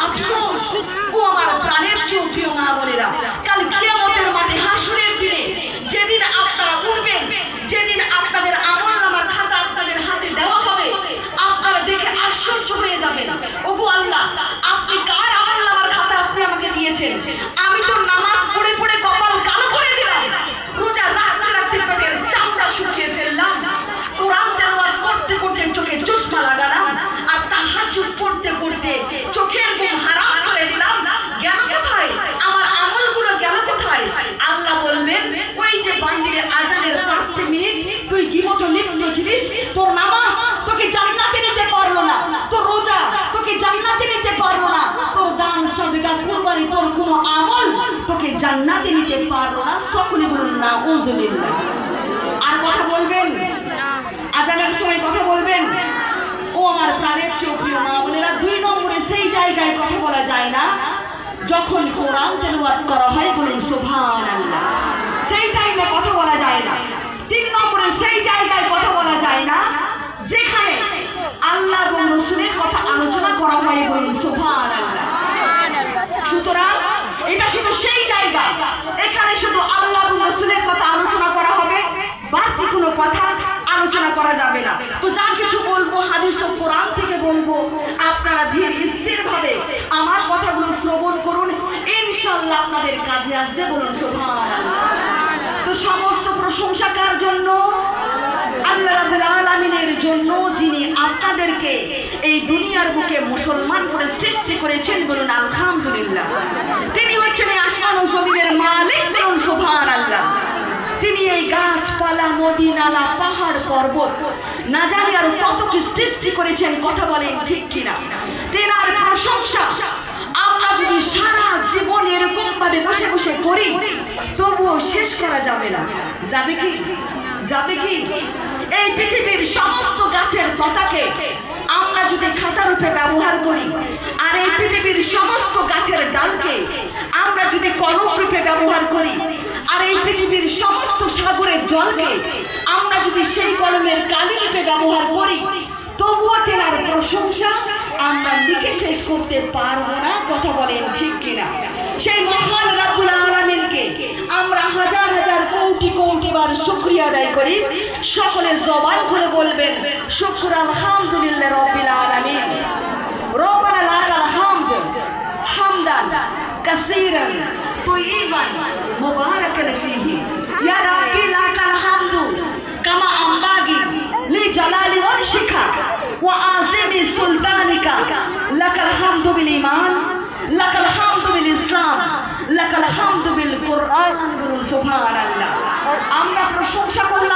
আফসোস ও আমার প্রাণের চেয়েও প্রিয় মা বোনেরা, কাল কিয়ামতের মাঠে হাসরের দিনে যেদিন আপনারা উঠবেন, যেদিন আপনাদের আমলনামার খাতা আপনাদের হাতে দেওয়া হবে, আপনারা দেখে আশ্চর্য হয়ে যাবেন। ওগো আল্লাহ, আপনি কার আমলনামার খাতা আপনি আমাকে দিয়েছেন? আমি তো নামাজ পড়ে পড়ে কপাল কালো করে দিলাম, রোজা রাখতে রাখতে পেটের চামড়া শুকিয়ে ফেললাম, কোরআন তেলাওয়াত করতে করতে চোখে চশমা লাগালাম, আর তাহাজ্জুদ পড়তে পড়তে চোখের ঘুম হারাম করে দিলাম। গেল কোথায় আমার আমলগুলো, গেল কোথায়? আল্লাহ বলবেন, ওই যে বান্দির আজানের 5 মিনিট তুই গীবতে লিপ্ত ছিলিস, তোর নামাজ তোকে জান্নাতে নিতে পারলো না, তোর রোজা তোকে জান্নাতে নিতে পারলো না, তোর দান সাদকা কুরবানি তোর কোনো আমল তোকে জান্নাতে নিতে পারলো না। সকলে বলুন নাউযুবিল্লাহ। আর কথা বলবেন, আজানের সময় কথা বলবেন। ও আমার প্রাণের চেয়েও প্রিয় মা বোনেরা, 2 নম্বরে সেই জায়গায় কথা বলা যায় না যখন কোরআন তেলাওয়াত করা হয়, বলুন সুবহানাল্লাহ, সেই টাইমে কথা বলা যায় না। 3 নম্বরে সেই জায়গায় কথা বলা যায় না যেখানে আল্লাহ এবং রাসূলের কথা আলোচনা করা হয়, বলুন সুবহানাল্লাহ। সুতরাং এটা শুধু সেই জায়গা, এখানে শুধু আল্লাহ এবং রাসূলের কথা আলোচনা করা হবে, বাকি কোনো কথা আলোচনা করা যাবে না। তো যা কিছু বলবো হাদিস ও কোরআন থেকে বলবো, আপনারা ধীর স্থির ভাবে আমার কথাগুলো শ্রবণ করুন, ইনশাআল্লাহ আপনাদের কাজে আসবে, বলুন সুবহানাল্লাহ। তো সমস্ত প্রশংসা কার জন্য? আল্লাহ রাব্বুল আলামিনের জন্য, যিনি আপনাদেরকে এই দুনিয়ার বুকে মুসলমান করে সৃষ্টি করেছেন, বলুন আলহামদুলিল্লাহ। তিনি হচ্ছেন এই আসমান ও জমিনের মালিক, বলুন সুবহানাল্লাহ। তিনি এই গাছপালা, নদী নালা, পাহাড় পর্বত, না জানি আর কত কি সৃষ্টি করেছেন, কথা বলেন ঠিক কিনা? তেনার প্রশংসা আমরা যদি সারা জীবন এরকম ভাবে বসে বসে করি, তবুও শেষ করা যাবে না। যাবে কি? যাবে কি? এই পৃথিবীর সমস্ত গাছের পাতাকে আমরা যদি খাতা রূপে ব্যবহার করি, আর এই পৃথিবীর সমস্ত গাছের ডালকে আমরা যদি কলম রূপে ব্যবহার করি, আর এই পৃথিবীর সমস্ত সাগরের জলকে আমরা যদি সেই কলমের কালি রূপে ব্যবহার করি, তবুও তেনার প্রশংসা আমরা লিখে শেষ করতে পারবো না, কথা বলেন ঠিক কিনা? সেই মহান রাব্বুল আলামিনকে আমরা হাজার হাজার কোটি কোটি বার শুকরিয়া আদায় করি। সকলে জবান খুলে বলবেন, শুকর আলহামদুলিল্লাহ রাব্বিল আলামিন, রব্বানা লাকাল হামদ হামদান কাসীরান তাইয়িবান মুবারাকান ফীহি, ইয়া রাব্বি লাকাল হামদু কামা আম্বাগি লি জালালি ওয়াজহিকা ওয়া আযিমি সুলতানিকা, লাকাল হামদু বিল ঈমান, লাকাল হামদু বিল ইসলাম, লাকাল হামদু বিল কুরআন, বলুন সুবহানাল্লাহ। আমরা প্রশংসা করব